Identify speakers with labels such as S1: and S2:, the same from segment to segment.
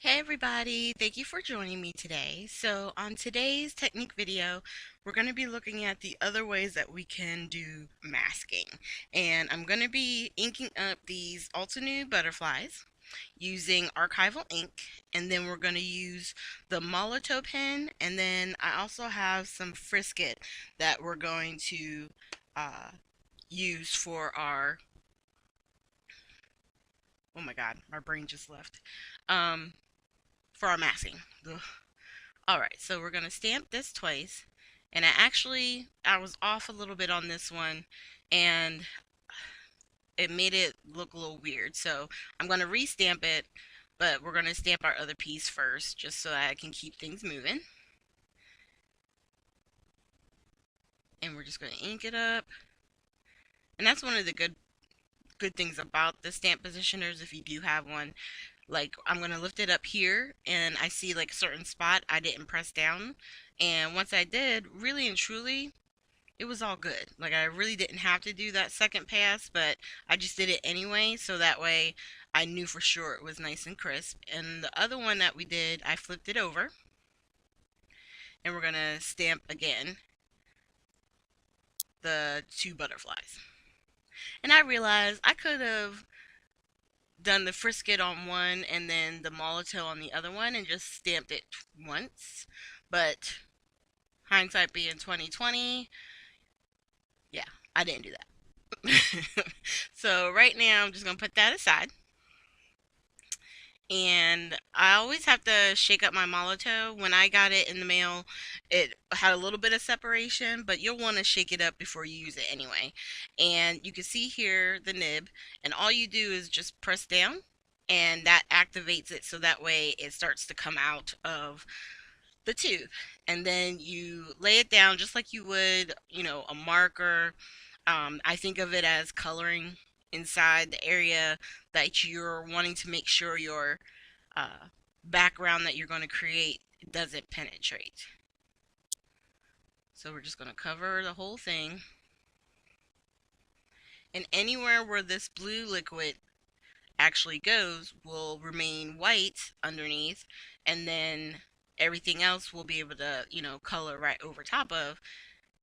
S1: Hey everybody, thank you for joining me today. So on today's technique video, we're going to be looking at the other ways that we can do masking. And I'm going to be inking up these Altenew butterflies using archival ink, and then we're going to use the Molotow pen, and then I also have some Frisket that we're going to uh, use for our, oh my god, my brain just left, um, for our masking. Ugh. Alright, so we're going to stamp this twice. And I was off a little bit on this one, and it made it look a little weird. So I'm going to restamp it, but we're going to stamp our other piece first, just so I can keep things moving. And we're just going to ink it up. And that's one of the good things about the stamp positioners, if you do have one. Like, I'm going to lift it up here, and I see like a certain spot I didn't press down. And once I did, really and truly, it was all good. Like, I really didn't have to do that second pass, but I just did it anyway, so that way I knew for sure it was nice and crisp. And the other one that we did, I flipped it over, and we're gonna stamp again the two butterflies. And I realized I could have done the frisket on one and then the Molotow on the other one and just stamped it once, but hindsight being 2020, yeah, I didn't do that. So right now I'm just gonna put that aside. And I always have to shake up my Molotow. When I got it in the mail, it had a little bit of separation, but you'll want to shake it up before you use it anyway. And you can see here the nib, and all you do is just press down, and that activates it so that way it starts to come out of the tube. And then you lay it down just like you would, a marker. I think of it as coloring inside the area that you're wanting to make sure your uh, background that you're going to create doesn't penetrate. So we're just going to cover the whole thing. And anywhere where this blue liquid actually goes will remain white underneath, and then everything else will be able to, color right over top of,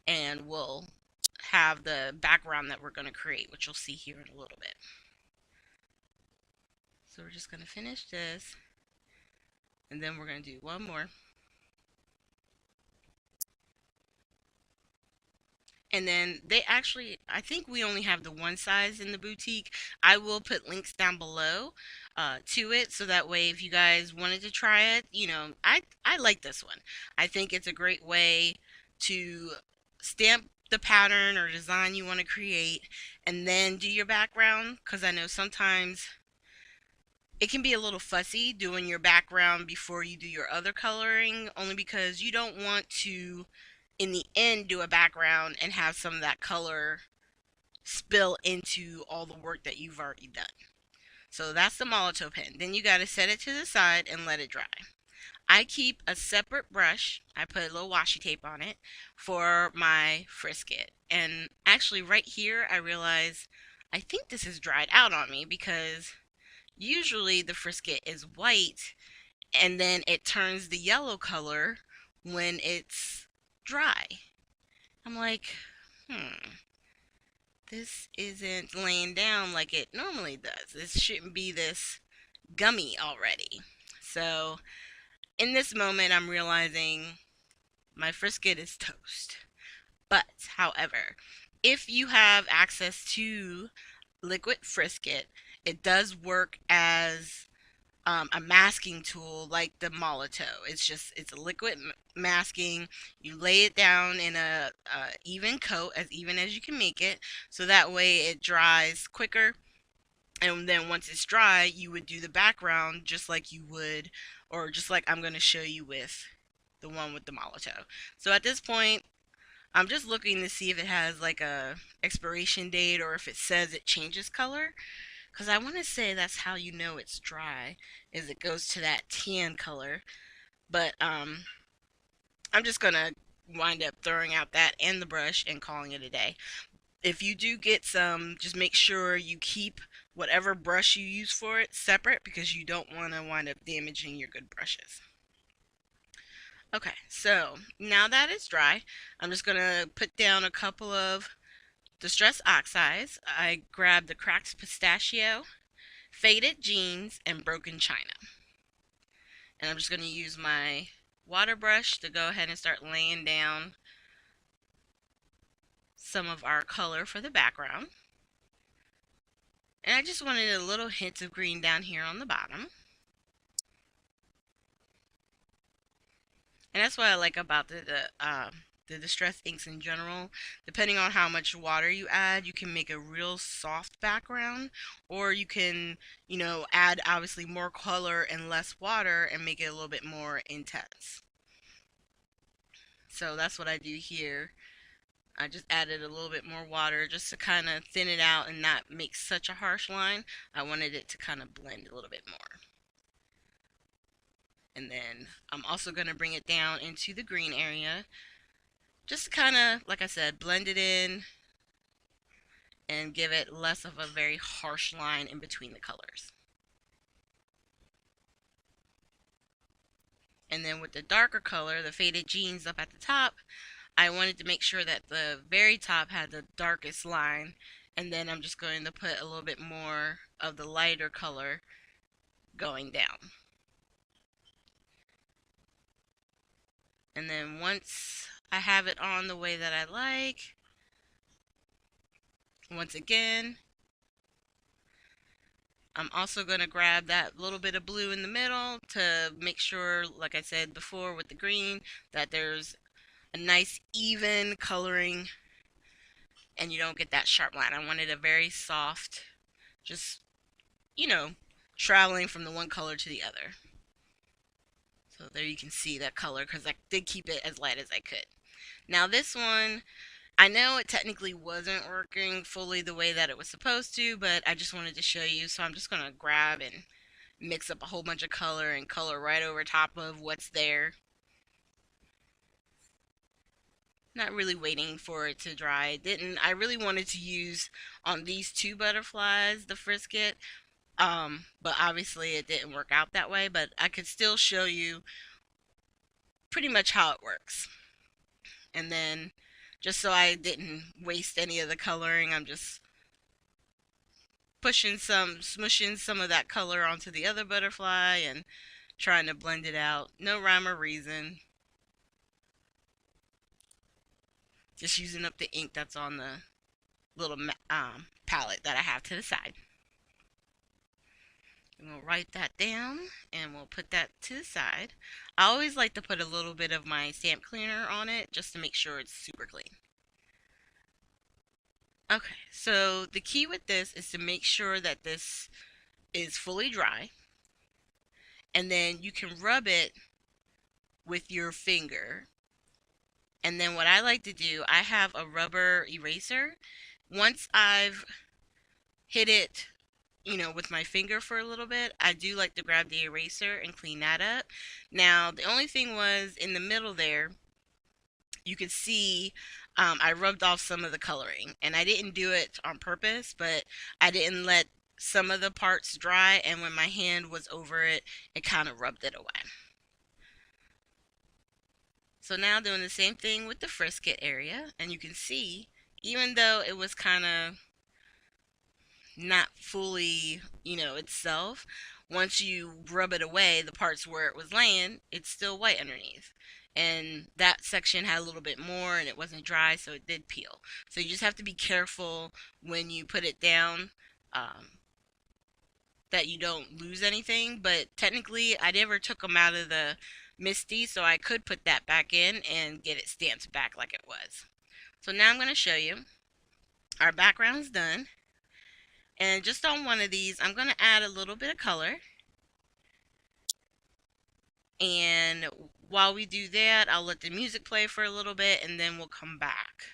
S1: and will have the background that we're going to create, which you'll see here in a little bit. So we're just going to finish this, and then we're going to do one more. And then I think we only have the one size in the boutique. I will put links down below to it, so that way if you guys wanted to try it, I like this one. I think it's a great way to stamp the pattern or design you want to create and then do your background, because I know sometimes it can be a little fussy doing your background before you do your other coloring, only because you don't want to in the end do a background and have some of that color spill into all the work that you've already done. So that's the Molotow pen. Then you got to set it to the side and let it dry. I keep a separate brush. I put a little washi tape on it for my frisket. And actually right here I realize I think this is dried out on me, because usually the frisket is white and then it turns the yellow color when it's dry. I'm like, this isn't laying down like it normally does. This shouldn't be this gummy already. So in this moment, I'm realizing my frisket is toast. But, however, if you have access to liquid frisket, it does work as a masking tool like the Molotow. It's a liquid masking. You lay it down in a even coat, as even as you can make it, so that way it dries quicker. And then once it's dry, you would do the background just like you would, or just like I'm going to show you with the one with the Molotow. So at this point, I'm just looking to see if it has like a expiration date, or if it says it changes color. Because I want to say that's how you know it's dry, is it goes to that tan color. But I'm just going to wind up throwing out that and the brush and calling it a day. If you do get some, just make sure you keep whatever brush you use for it separate because you don't want to wind up damaging your good brushes. Okay, so now that it's dry, I'm just going to put down a couple of Distress Oxides. I grabbed the Cracked Pistachio, Faded Jeans, and Broken China. And I'm just going to use my water brush to go ahead and start laying down some of our color for the background. And I just wanted a little hint of green down here on the bottom. And that's what I like about the distress inks in general. Depending on how much water you add, you can make a real soft background, or you can, add obviously more color and less water and make it a little bit more intense. So that's what I do here. I just added a little bit more water just to kind of thin it out and not make such a harsh line. I wanted it to kind of blend a little bit more. And then I'm also going to bring it down into the green area. Just to kind of, like I said, blend it in and give it less of a very harsh line in between the colors. And then with the darker color, the Faded Jeans up at the top, I wanted to make sure that the very top had the darkest line. And then I'm just going to put a little bit more of the lighter color going down. And then once I have it on the way that I like, once again, I'm also going to grab that little bit of blue in the middle to make sure, like I said before with the green, that there's a nice even coloring and you don't get that sharp line. I wanted a very soft, just, traveling from the one color to the other. So there you can see that color because I did keep it as light as I could. Now this one, I know it technically wasn't working fully the way that it was supposed to, but I just wanted to show you. So I'm just going to grab and mix up a whole bunch of color and color right over top of what's there. Not really waiting for it to dry. I really wanted to use on these two butterflies the frisket, but obviously it didn't work out that way, but I could still show you pretty much how it works. And then just so I didn't waste any of the coloring, I'm just smushing some of that color onto the other butterfly and trying to blend it out. No rhyme or reason. Just using up the ink that's on the little palette that I have to the side. And we'll write that down and we'll put that to the side. I always like to put a little bit of my stamp cleaner on it just to make sure it's super clean. Okay, so the key with this is to make sure that this is fully dry, and then you can rub it with your finger. And then what I like to do, I have a rubber eraser. Once I've hit it, with my finger for a little bit, I do like to grab the eraser and clean that up. Now, the only thing was in the middle there, you could see I rubbed off some of the coloring, and I didn't do it on purpose, but I didn't let some of the parts dry, and when my hand was over it, it kind of rubbed it away. So now doing the same thing with the frisket area, and you can see, even though it was kind of not fully, itself, once you rub it away, the parts where it was laying, it's still white underneath. And that section had a little bit more and it wasn't dry, so it did peel. So you just have to be careful when you put it down that you don't lose anything. But technically, I never took them out of the MISTI, so I could put that back in and get it stamped back like it was. So now I'm going to show you. Our background's done. And just on one of these, I'm going to add a little bit of color. And while we do that, I'll let the music play for a little bit and then we'll come back.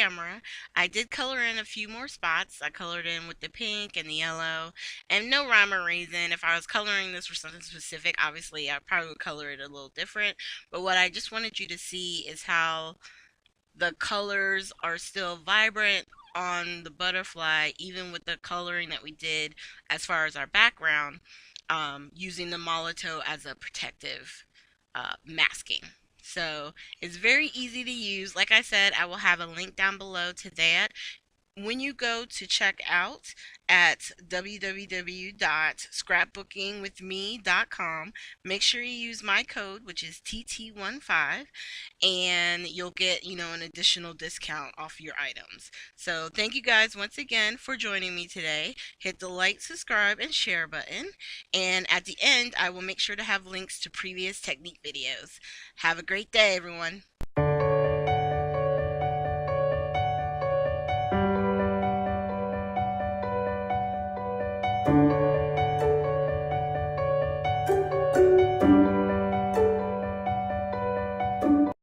S1: camera. I did color in a few more spots. I colored in with the pink and the yellow, and no rhyme or reason. If I was coloring this for something specific, obviously I probably would color it a little different. But what I just wanted you to see is how the colors are still vibrant on the butterfly, even with the coloring that we did as far as our background, using the Molotow as a protective masking. So it's very easy to use. Like I said, I will have a link down below to that. When you go to check out at www.scrapbookingwithme.com, make sure you use my code, which is TT15, and you'll get, an additional discount off your items. So thank you guys once again for joining me today. Hit the like, subscribe, and share button. And at the end, I will make sure to have links to previous technique videos. Have a great day, everyone.